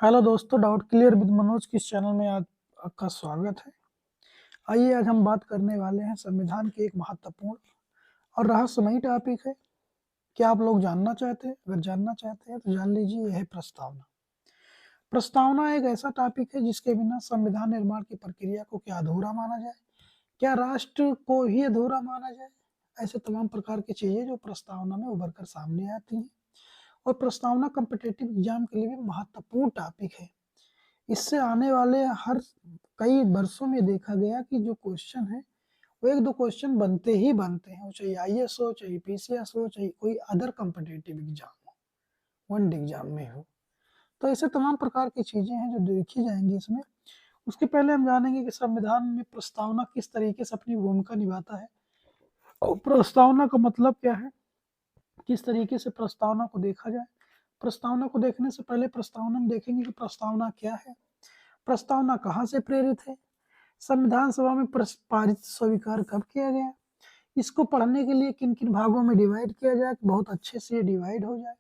Hello दोस्तों, doubt clear with Manoj के इस चैनल में आज आपका स्वागत है। आइए आज हम बात करने वाले हैं संविधान के एक महत्वपूर्ण और रहस्यमयी टॉपिक है। क्या आप लोग जानना चाहते हैं? अगर जानना चाहते हैं तो जान लीजिए, यह है प्रस्तावना। प्रस्तावना एक ऐसा टॉपिक है जिसके बिना संविधान निर्माण की प्रक्रिया को क्या अधूरा माना जाए, क्या राष्ट्र को ही अधूरा माना जाए। ऐसे तमाम प्रकार की चीजें जो प्रस्तावना में उभर कर सामने आती हैं, और प्रस्तावना कॉम्पिटिटिव एग्जाम के लिए भी महत्वपूर्ण टॉपिक है। इससे आने वाले हर कई वर्षों में देखा गया कि जो क्वेश्चन है वो एक दो क्वेश्चन बनते ही बनते हैं, चाहे आईएएस हो, चाहे पीसीएस हो, चाहे कोई अदर कॉम्पिटिटिव एग्जाम हो, वन एग्जाम में हो। तो ऐसे तमाम प्रकार की चीजें हैं जो देखी जाएंगी इसमें। उसके पहले हम जानेंगे कि संविधान में प्रस्तावना किस तरीके से अपनी भूमिका निभाता है और प्रस्तावना का मतलब क्या है, किस तरीके से प्रस्तावना को देखा जाए। प्रस्तावना को देखने से पहले प्रस्तावना में देखेंगे कि प्रस्तावना क्या है, प्रस्तावना कहाँ से प्रेरित है, संविधान सभा में पारित स्वीकार कब किया गया, इसको पढ़ने के लिए किन किन भागों में डिवाइड किया जाए कि बहुत अच्छे से ये डिवाइड हो जाए,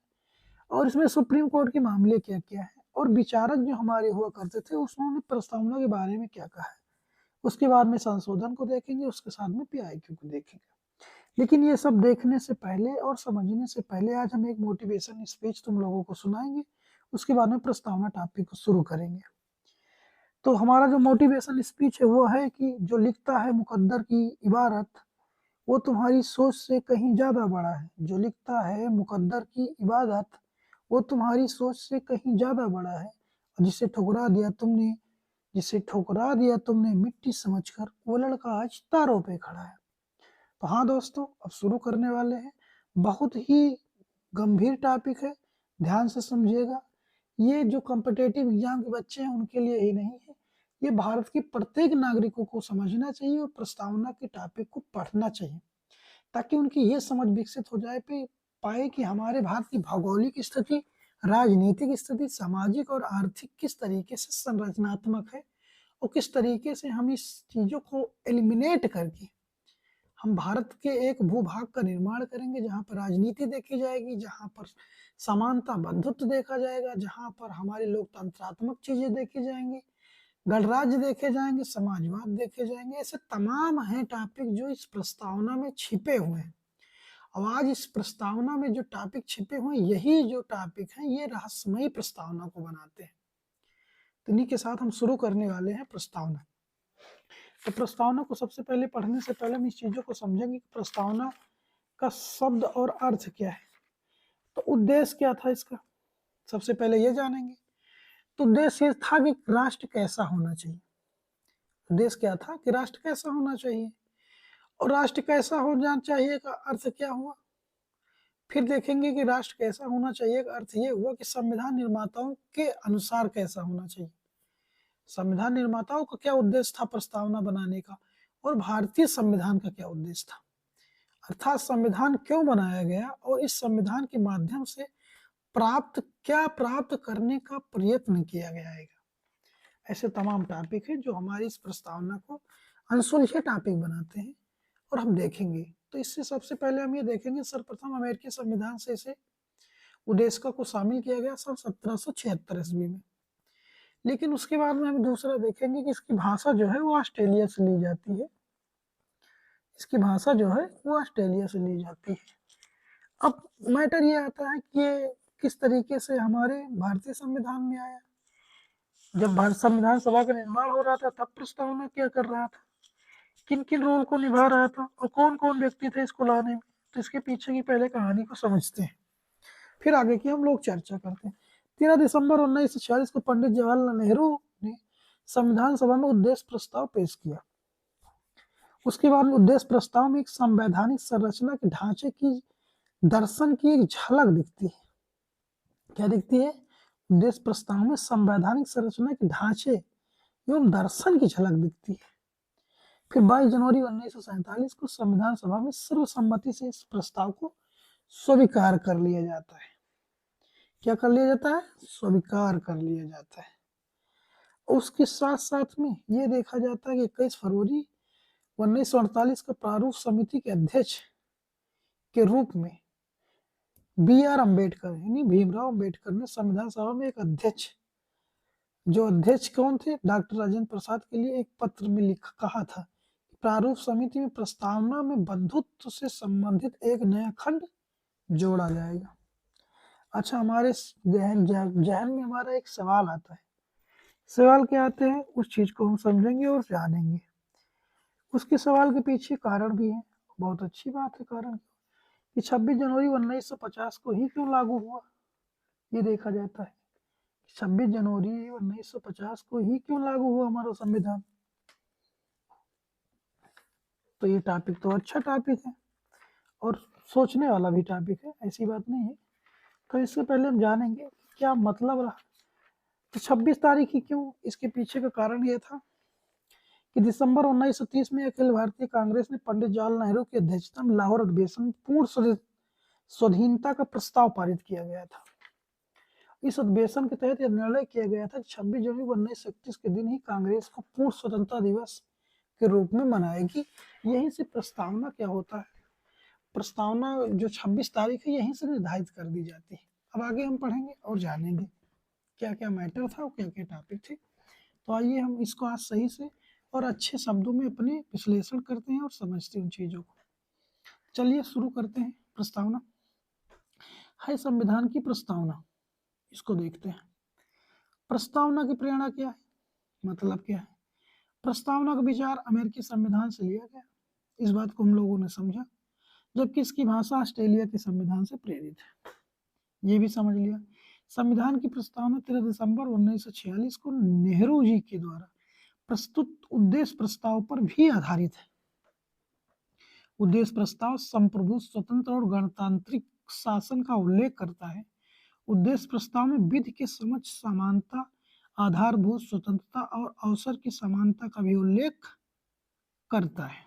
और इसमें सुप्रीम कोर्ट के मामले क्या क्या है, और विचारक जो हमारे हुआ करते थे उन्होंने प्रस्तावना के बारे में क्या कहा है। उसके बाद में संशोधन को देखेंगे, उसके साथ में पीआईक्यू को देखेंगे। लेकिन ये सब देखने से पहले और समझने से पहले आज हम एक मोटिवेशन स्पीच तुम लोगों को सुनाएंगे। उसके बाद में प्रस्तावना टॉपिक को शुरू करेंगे। तो हमारा जो मोटिवेशन स्पीच है वो है कि जो लिखता है मुकद्दर की इबारत, वो तुम्हारी सोच से कहीं ज्यादा बड़ा है। जो लिखता है मुकद्दर की इबादत, वो तुम्हारी सोच से कहीं ज्यादा बड़ा है। और जिसे ठुकरा दिया तुमने मिट्टी समझकर, वो लड़का आज तारों पे खड़ा है। तो हाँ दोस्तों, अब शुरू करने वाले हैं। बहुत ही गंभीर टॉपिक है, ध्यान से समझिएगा। ये जो कॉम्पिटेटिव एग्जाम के बच्चे हैं उनके लिए ही नहीं है, ये भारत के प्रत्येक नागरिकों को समझना चाहिए और प्रस्तावना के टॉपिक को पढ़ना चाहिए, ताकि उनकी ये समझ विकसित हो जाए पाए कि हमारे भारत की भौगोलिक स्थिति, राजनीतिक स्थिति, सामाजिक और आर्थिक किस तरीके से संरचनात्मक है, और किस तरीके से हम इस चीजों को एलिमिनेट करके हम भारत के एक भूभाग का निर्माण करेंगे, जहाँ पर राजनीति देखी जाएगी, जहाँ पर समानता बंधुत्व देखा जाएगा, जहाँ पर हमारी लोकतंत्रात्मक चीजें देखी जाएंगी, गणराज्य देखे जाएंगे, समाजवाद देखे जाएंगे। ऐसे तमाम हैं टॉपिक जो इस प्रस्तावना में छिपे हुए हैं। अब आज इस प्रस्तावना में जो टॉपिक छिपे हुए हैं, यही जो टॉपिक हैं ये रहस्यमयी प्रस्तावना को बनाते हैं। तो इन्हीं के साथ हम शुरू करने वाले हैं प्रस्तावना। तो प्रस्तावना को सबसे पहले पढ़ने से पहले हम इस चीजों को समझेंगे कि प्रस्तावना का शब्द और अर्थ क्या है, तो उद्देश्य क्या था इसका, सबसे पहले ये जानेंगे। तो उद्देश्य ये था कि राष्ट्र कैसा होना चाहिए। उद्देश्य क्या था कि राष्ट्र कैसा होना चाहिए, और राष्ट्र कैसा होना चाहिए का अर्थ क्या हुआ। फिर देखेंगे कि राष्ट्र कैसा होना चाहिए का अर्थ ये हुआ कि संविधान निर्माताओं के अनुसार कैसा होना चाहिए। संविधान निर्माताओं का क्या उद्देश्य था प्रस्तावना बनाने का, और भारतीय संविधान का क्या उद्देश्य था, अर्थात संविधान क्यों बनाया गया और इस संविधान के माध्यम से प्राप्त करने का प्रयत्न किया गया है। ऐसे तमाम टॉपिक है जो हमारी इस प्रस्तावना को अनसुलझे टॉपिक बनाते हैं और हम देखेंगे। तो इससे सबसे पहले हम ये देखेंगे, सर्वप्रथम अमेरिकी संविधान से इसे उद्देश्य को शामिल किया गया सन 1776 ईस्वी में। लेकिन उसके बाद में हम दूसरा देखेंगे कि इसकी भाषा जो है वो ऑस्ट्रेलिया से ली जाती है। इसकी भाषा जो है वो ऑस्ट्रेलिया से ली जाती है। अब मैटर ये आता है कि ये किस तरीके से हमारे भारतीय संविधान में आया। जब भारत संविधान सभा का निर्माण हो रहा था तब प्रस्तावना क्या कर रहा था, किन किन रोल को निभा रहा था, और कौन कौन व्यक्ति थे इसको लाने में। तो इसके पीछे की पहले कहानी को समझते हैं, फिर आगे की हम लोग चर्चा करते हैं। 13 दिसंबर 1946 को पंडित जवाहरलाल नेहरू ने संविधान सभा में उद्देश्य प्रस्ताव पेश किया। उसके बाद में उद्देश्य प्रस्ताव में एक संवैधानिक संरचना के ढांचे की दर्शन की एक झलक दिखती है। क्या दिखती है? उद्देश्य प्रस्ताव में संवैधानिक संरचना के ढांचे एवं दर्शन की झलक दिखती है। फिर 22 जनवरी 1947 को संविधान सभा में सर्वसम्मति से इस प्रस्ताव को स्वीकार कर लिया जाता है। क्या कर लिया जाता है? स्वीकार कर लिया जाता है। उसके साथ साथ में ये देखा जाता है कि 21 फरवरी 1948 का प्रारूप समिति के अध्यक्ष के रूप में बी आर अम्बेडकर यानी भीमराव अम्बेडकर ने संविधान सभा में एक अध्यक्ष जो अध्यक्ष कौन थे, डॉक्टर राजेंद्र प्रसाद के लिए एक पत्र में लिखा कहा था, प्रारूप समिति में प्रस्तावना में बंधुत्व से संबंधित एक नया खंड जोड़ा जाएगा। अच्छा, हमारे जहन में हमारा एक सवाल आता है। सवाल क्या आते हैं, उस चीज को हम समझेंगे और जानेंगे। उसके सवाल के पीछे कारण भी है, बहुत अच्छी बात है। कारण कि 26 जनवरी 1950 को ही क्यों लागू हुआ, ये देखा जाता है। 26 जनवरी 1950 को ही क्यों लागू हुआ हमारा संविधान। तो ये टॉपिक तो अच्छा टॉपिक है और सोचने वाला भी टॉपिक है, ऐसी बात नहीं है। तो इससे पहले हम जानेंगे क्या मतलब रहा। तो 26 तारीख ही क्यों, इसके पीछे का कारण यह था कि दिसंबर 1930 में अखिल भारतीय कांग्रेस ने पंडित जवाहरलाल नेहरू की अध्यक्षता में लाहौर अधिवेशन में पूर्ण स्वाधीनता का प्रस्ताव पारित किया गया था। इस अधिवेशन के तहत यह निर्णय किया गया था कि 26 जनवरी 1931 के दिन ही कांग्रेस को पूर्ण स्वतंत्रता दिवस के रूप में मनाएगी। यहीं से प्रस्तावना क्या होता है, प्रस्तावना जो 26 तारीख है यहीं से निर्धारित कर दी जाती है। अब आगे हम पढ़ेंगे और जानेंगे क्या क्या मैटर था और क्या क्या टॉपिक थे। तो आइए हम इसको आज सही से और अच्छे शब्दों में अपने विश्लेषण करते हैं और समझते हैं उन चीजों को। चलिए शुरू करते हैं। प्रस्तावना है संविधान की प्रस्तावना, इसको देखते हैं। प्रस्तावना की प्रेरणा क्या है, मतलब क्या है। प्रस्तावना का विचार अमेरिकी संविधान से लिया गया, इस बात को हम लोगों ने समझा, जबकि इसकी भाषा ऑस्ट्रेलिया के संविधान से प्रेरित है, ये भी समझ लिया। संविधान की प्रस्तावना 13 दिसंबर 1946 को नेहरू जी के द्वारा प्रस्तुत उद्देश्य प्रस्ताव पर भी आधारित है। उद्देश्य प्रस्ताव संप्रभु, स्वतंत्र और गणतांत्रिक शासन का उल्लेख करता है। उद्देश्य प्रस्ताव में विधि के समक्ष समानता, आधारभूत स्वतंत्रता और अवसर की समानता का भी उल्लेख करता है।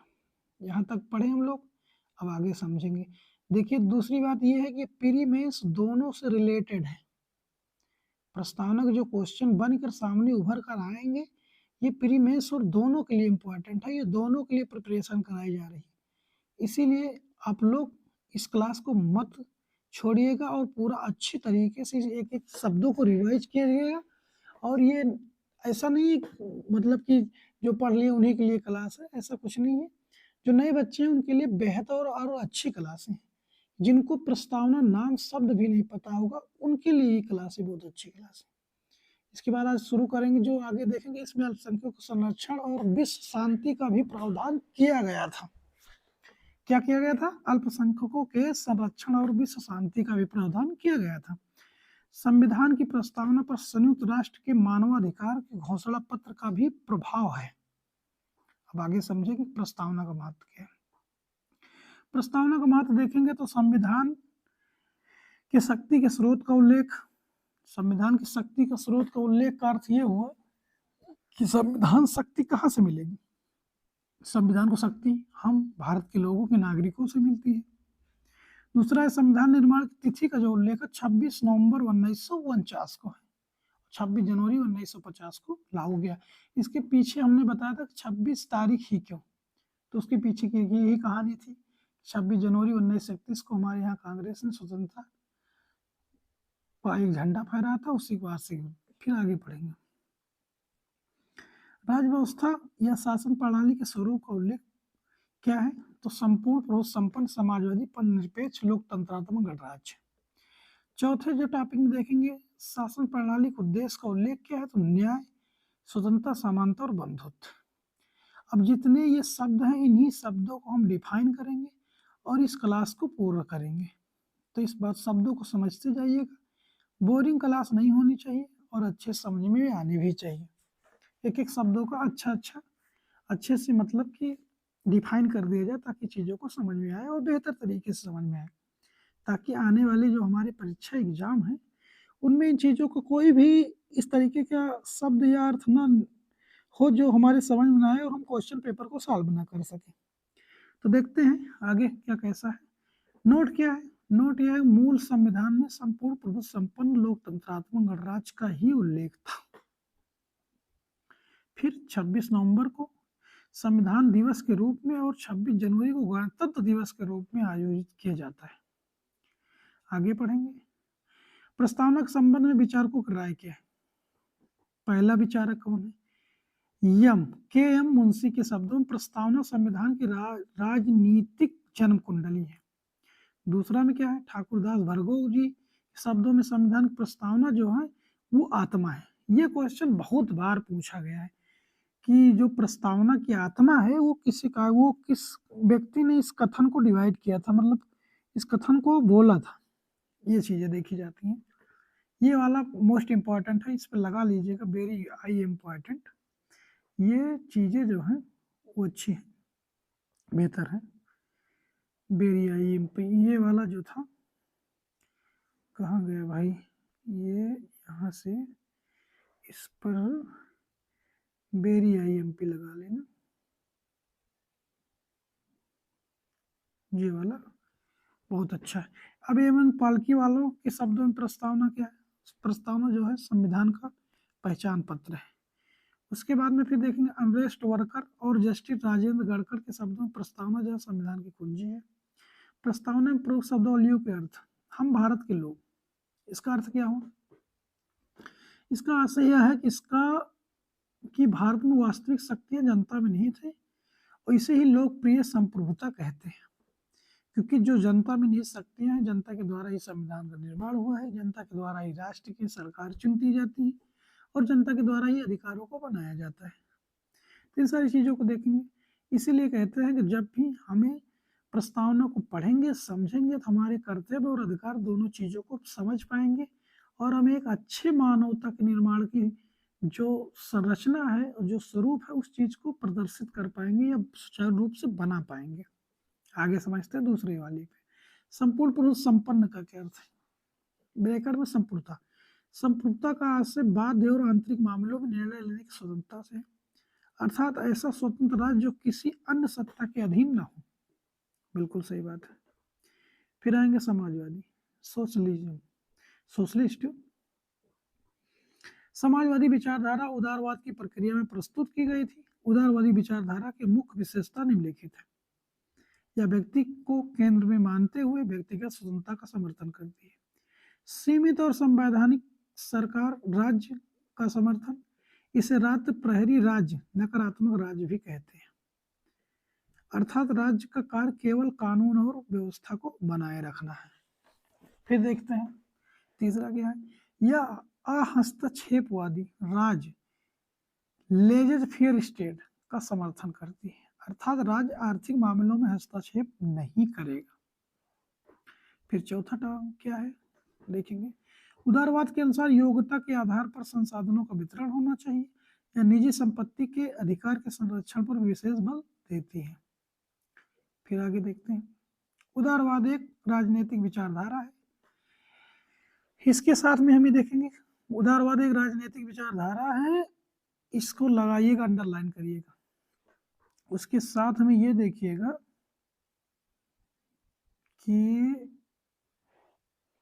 यहाँ तक पढ़े हम लोग, अब आगे समझेंगे। देखिए दूसरी बात यह है कि प्री मेंस दोनों से रिलेटेड है। प्रस्तावना के जो क्वेश्चन बनकर सामने उभर कर आएंगे ये प्री मेंस और दोनों के लिए इम्पोर्टेंट है, ये दोनों के लिए प्रिपरेशन कराई जा रही है। इसीलिए आप लोग इस क्लास को मत छोड़िएगा और पूरा अच्छी तरीके से एक एक शब्दों को रिवाइज कीजिएगा। और ये ऐसा नहीं मतलब कि जो पढ़ लिए उन्हीं के लिए क्लास है, ऐसा कुछ नहीं है। जो नए बच्चे हैं उनके लिए बेहतर और अच्छी क्लासें हैं। जिनको प्रस्तावना नाम शब्द भी नहीं पता होगा उनके लिए ये क्लासें बहुत अच्छी क्लास है। इसके बाद आज शुरू करेंगे, जो आगे देखेंगे इसमें अल्पसंख्यकों के संरक्षण और विश्व शांति का भी प्रावधान किया गया था। क्या किया गया था, अल्पसंख्यकों के संरक्षण और विश्व शांति का भी प्रावधान किया गया था। संविधान की प्रस्तावना पर संयुक्त राष्ट्र के मानवाधिकार के घोषणा पत्र का भी प्रभाव है। अब आगे समझेंगे प्रस्तावना का महत्व क्या है। प्रस्तावना का महत्व देखेंगे तो संविधान के शक्ति के स्रोत का उल्लेख, संविधान की शक्ति का स्रोत का उल्लेख का अर्थ ये हुआ कि संविधान शक्ति कहाँ से मिलेगी। संविधान को शक्ति हम भारत के लोगों के नागरिकों से मिलती है। दूसरा है संविधान निर्माण की तिथि का जो उल्लेख है 26 नवंबर 1949 को है, 26 जनवरी 1950 को लागू गया। इसके पीछे हमने बताया था 26 तारीख ही क्यों, तो उसके पीछे की यही कहानी थी। 26 जनवरी 1931 को हमारे यहाँ कांग्रेस ने स्वतंत्रता का एक झंडा फहराया था, उसी के बाद से फिर आगे पढ़ेंगे। राज्य व्यवस्था या शासन प्रणाली के स्वरूप का उल्लेख क्या है, तो संपूर्ण पुरुष संपन्न समाजवादी पर निरपेक्ष लोकतंत्रात्मक गणराज्य। चौथे जो टॉपिक में देखेंगे शासन प्रणाली के उद्देश्य का उल्लेख क्या है, तो न्याय, स्वतंत्रता, समानता और बंधुत्व। अब जितने ये शब्द हैं इन्हीं शब्दों को हम डिफाइन करेंगे और इस क्लास को पूर्ण करेंगे। तो इस बात शब्दों को समझते जाइएगा, बोरिंग क्लास नहीं होनी चाहिए और अच्छे समझ में आनी भी चाहिए। एक एक शब्दों का अच्छे से मतलब कि डिफाइन कर दिया जाए ताकि चीज़ों को समझ में आए और बेहतर तरीके से समझ में आए, ताकि आने वाले जो हमारे परीक्षा एग्जाम है उनमें इन चीज़ों को कोई भी इस तरीके का शब्द या अर्थ ना हो जो हमारे समझ में आए और हम क्वेश्चन पेपर को सॉल्व ना कर सकें। तो देखते हैं आगे क्या कैसा है। नोट क्या है, नोट यह है मूल संविधान में संपूर्ण प्रभुत्व संपन्न लोकतंत्रात्मक गणराज्य का ही उल्लेख था। फिर 26 नवंबर को संविधान दिवस के रूप में और 26 जनवरी को गणतंत्र दिवस के रूप में आयोजित किया जाता है। आगे पढ़ेंगे प्रस्तावना के संबंध में विचारकों की राय क्या है। पहला विचारक कौन है? यम के एम मुंशी के शब्दों में प्रस्तावना संविधान की राजनीतिक जन्म कुंडली है। दूसरा में क्या है? ठाकुरदास भरगोव जी के शब्दों में संविधान की प्रस्तावना जो है वो आत्मा है। ये क्वेश्चन बहुत बार पूछा गया है कि जो प्रस्तावना की आत्मा है वो किस व्यक्ति ने इस कथन को डिवाइड किया था, मतलब इस कथन को बोला था। ये चीजें देखी जाती हैं। ये वाला मोस्ट इम्पॉर्टेंट है, इस पर लगा लीजिएगा, वेरी आई इम्पॉर्टेंट। ये चीजें जो हैं वो अच्छी हैं, बेहतर है, वेरी आई इम्पॉर्टेंट। ये वाला जो था कहाँ गया भाई? ये यहाँ से इस पर वेरी आई एम पी लगा लेना, ये वाला बहुत अच्छा है। अब एमएन पालकी वालों के शब्दों में प्रस्तावना क्या है? प्रस्तावना जो है संविधान का पहचान पत्र है। उसके बाद में फिर देखेंगे अनरेस्ट वर्कर और जस्टिस राजेंद्र गढ़कर के शब्दों में प्रस्तावना जो है संविधान की कुंजी है। प्रस्तावना में प्रमुख शब्दावलियों के अर्थ, हम भारत के लोग, इसका अर्थ क्या हो? इसका अर्थ यह है कि भारत में वास्तविक शक्तियां जनता में नहीं थे और इसे ही लोकप्रिय संप्रभुता कहते हैं, क्योंकि जो जनता में निहित शक्तियां हैं, जनता के द्वारा ही संविधान का निर्माण हुआ है, जनता के द्वारा ही राष्ट्र की सरकार चुनती जाती है और जनता के द्वारा ही अधिकारों को बनाया जाता है। तो इन सारी चीजों को देखेंगे। इसीलिए कहते हैं कि जब भी हमें प्रस्तावना को पढ़ेंगे, समझेंगे, तो हमारे कर्तव्य और अधिकार दोनों चीजों को समझ पाएंगे और हम एक अच्छे मानवता के निर्माण की जो संरचना है और जो स्वरूप है उस चीज को प्रदर्शित कर पाएंगे या सुचारू रूप से बना पाएंगे। आगे समझते हैं दूसरी वाली पे। संपूर्ण पुरुष संपन्न का क्या अर्थ है? ब्रैकेट में संपूर्णता, संपूर्णता का अर्थ से बाध्य और आंतरिक मामलों में निर्णय लेने की स्वतंत्रता से, अर्थात ऐसा स्वतंत्र राज्य जो किसी अन्य सत्ता के अधीन ना हो। बिल्कुल सही बात है। फिर आएंगे समाजवादी, सोशलिज्म, सोशलिस्ट। समाजवादी विचारधारा उदारवाद की प्रक्रिया में प्रस्तुत की गई थी। उदारवादी विचारधारा की मुख्य विशेषता निम्नलिखित है। यह व्यक्ति को केंद्र में मानते हुए व्यक्तिगत स्वतंत्रता का समर्थन करती है। सीमित और संवैधानिक सरकार राज्य का समर्थन, इसे राष्ट्र प्रहरी राज्य, नकारात्मक राज्य भी कहते हैं, अर्थात राज्य का कार्य केवल कानून और व्यवस्था को बनाए रखना है। फिर देखते हैं तीसरा क्या है? यह अहस्तक्षेपवादी राज्य, लेजर फेयर स्टेट का समर्थन करती है, अर्थात राज्य आर्थिक मामलों में हस्तक्षेप नहीं करेगा। फिर चौथा टर्म क्या है देखेंगे। उदारवाद के अनुसार योग्यता के आधार पर संसाधनों का वितरण होना चाहिए या निजी संपत्ति के अधिकार के संरक्षण पर विशेष बल देती है। फिर आगे देखते हैं। उदारवाद एक राजनीतिक विचारधारा है। इसके साथ में हम ये देखेंगे उदारवाद एक राजनीतिक विचारधारा है, इसको लगाइएगा, अंडरलाइन करिएगा। उसके साथ में ये देखिएगा कि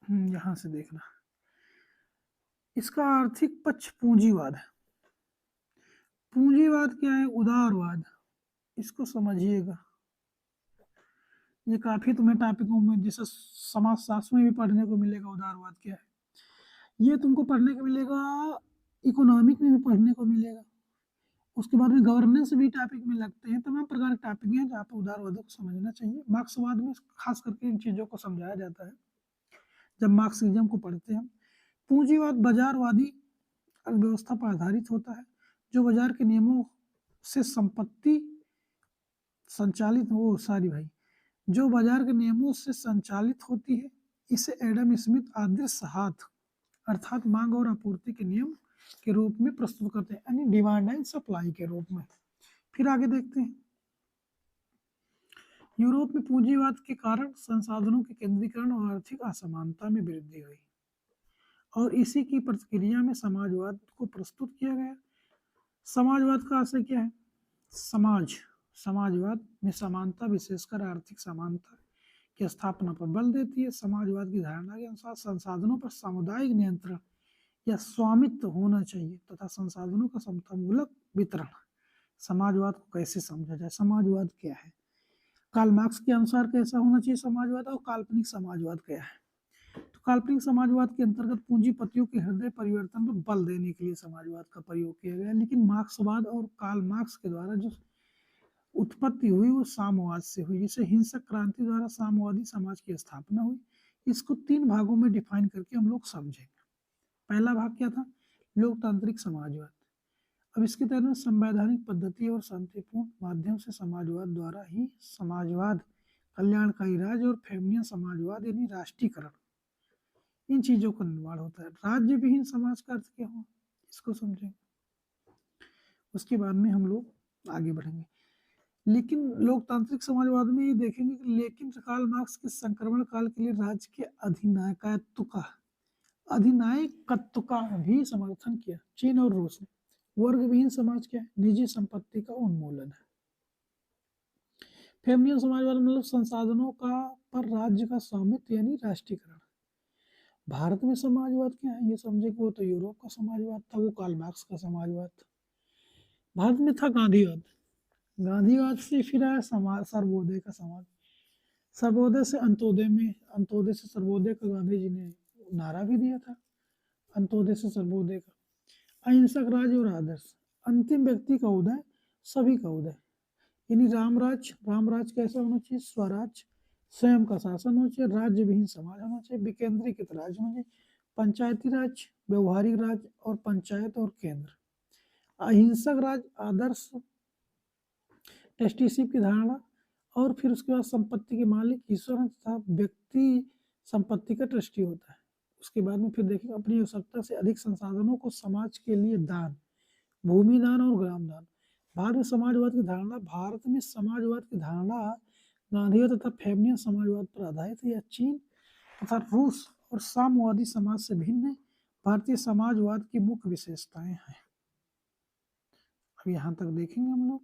यहां से देखना, इसका आर्थिक पक्ष पूंजीवाद है। पूंजीवाद क्या है? उदारवाद, इसको समझिएगा। ये काफी तुम्हें टॉपिकों में जैसे समाजशास्त्र में भी पढ़ने को मिलेगा। उदारवाद क्या है ये तुमको पढ़ने को मिलेगा, इकोनॉमिक में भी पढ़ने को मिलेगा। उसके बाद में गवर्नेंस भी टॉपिक में लगते हैं। तमाम प्रकार के टॉपिक हैं जहाँ पर उदारवाद को समझना चाहिए। मार्क्सवाद में खास करके इन चीजों को समझाया जाता है जब मार्क्सिज्म को पढ़ते हैं। पूंजीवाद बाजारवादी अर्थव्यवस्था पर आधारित होता है, जो बाजार के नियमों से संपत्ति संचालित जो बाजार के नियमों से संचालित होती है। इसे एडम स्मिथ आदर्श हाथ, अर्थात मांग और आपूर्ति के नियम के रूप में प्रस्तुत करते हैं, यानी डिमांड एंड सप्लाई के रूप में। फिर आगे देखते हैं। यूरोप में पूंजीवाद के कारण संसाधनों के केंद्रीकरण और आर्थिक असमानता में वृद्धि हुई और इसी की प्रतिक्रिया में समाजवाद को प्रस्तुत किया गया। समाजवाद का आशय क्या है? समाजवाद में समानता, विशेषकर आर्थिक समानता की स्थापना पर बल देती है। समाजवाद की धारणा के अनुसार संसाधनों पर सामुदायिक नियंत्रण या स्वामित्व होना चाहिए तथा संसाधनों का समतामूलक वितरण। समाजवाद को कैसे समझा जाए? समाजवाद क्या है? कार्ल मार्क्स के अनुसार कैसा होना चाहिए समाजवाद और काल्पनिक समाजवाद क्या है? तो काल्पनिक समाजवाद के अंतर्गत पूंजीपतियों के हृदय परिवर्तन पर बल देने के लिए समाजवाद का प्रयोग किया गया, लेकिन मार्क्सवाद और कार्ल मार्क्स के द्वारा जो उत्पत्ति हुई वो साम्यवाद से हुई, जिसे हिंसक क्रांति द्वारा साम्यवादी समाज की स्थापना हुई। इसको 3 भागों में डिफाइन करके हम लोग समझेंगे। पहला भाग क्या था? लोकतांत्रिक समाजवाद। अब इसके तहत में संवैधानिक पद्धति और शांतिपूर्ण माध्यम से समाजवाद द्वारा ही समाजवाद, कल्याणकारी राज्य और फेमिनियन समाजवाद यानी राष्ट्रीयकरण, इन चीजों का निर्माण होता है। राज्य विहीन समाज का अर्थ क्या हो, इसको समझेंगे, उसके बाद में हम लोग आगे बढ़ेंगे। लेकिन लोकतांत्रिक समाजवाद में ये देखेंगे कि लेकिन कार्ल मार्क्स के संक्रमण काल के लिए राज्य के अधिनायकत्व का भी समर्थन किया। चीन और रूस ने वर्ग विहीन समाज क्या है? निजी संपत्ति का उन्मूलन है। फेमिनियन समाजवाद मतलब संसाधनों का पर राज्य का स्वामित्व यानी राष्ट्रीयकरण। भारत में समाजवाद क्या है? ये समझे कि वो तो यूरोप का समाजवाद था, वो कार्ल मार्क्स का समाजवाद था। भारत में था गांधीवाद, गांधीवाद से फिर आया समाज सर्वोदय का समाज, सर्वोदय से अंत्योदय में, अंत्योदय से सर्वोदय का गांधी जी ने नारा भी दिया था, अंत्योदय से सर्वोदय का। अहिंसक राज्य और आदर्श, अंतिम व्यक्ति का उदय, सभी का उदय, यानी रामराज, रामराज कैसा होना चाहिए? स्वराज, स्वयं का शासन होना चाहिए, राज्य विहीन समाज होना चाहिए, विकेंद्रीकृत राज्य होना चाहिए, पंचायती राज, व्यवहारिक राज और पंचायत और केंद्र। अहिंसक राज, आदर्श, टेस्टीशिप की धारणा, और फिर उसके बाद संपत्ति के मालिक ईश्वर तथा व्यक्ति संपत्ति का ट्रस्टी होता है। उसके बाद में फिर देखेंगे अपनी आवश्यकता से अधिक संसाधनों को समाज के लिए दान, भूमि दान और ग्राम दान। भारत में समाजवाद की धारणा, भारत में समाजवाद की धारणा गांधीवाद तथा फेमिनियन समाजवाद पर आधारित है। यह चीन तथा रूस और साम्यवादी समाज से भिन्न है। भारतीय समाजवाद की मुख्य विशेषताएं हैं। अब यहाँ तक देखेंगे हम लोग,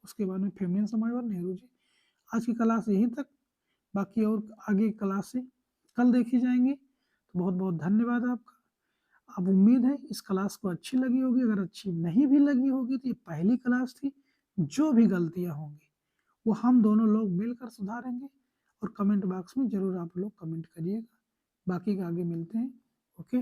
उसके बाद में फेमिनियन समाजवाद, नेहरू जी। आज की क्लास यहीं तक, बाकी और आगे क्लास से कल देखी जाएंगी। तो बहुत बहुत धन्यवाद आपका। अब उम्मीद है इस क्लास को अच्छी लगी होगी, अगर अच्छी नहीं भी लगी होगी तो ये पहली क्लास थी, जो भी गलतियां होंगी वो हम दोनों लोग मिलकर सुधारेंगे, और कमेंट बॉक्स में जरूर आप लोग कमेंट करिएगा। बाकी का आगे मिलते हैं। ओके।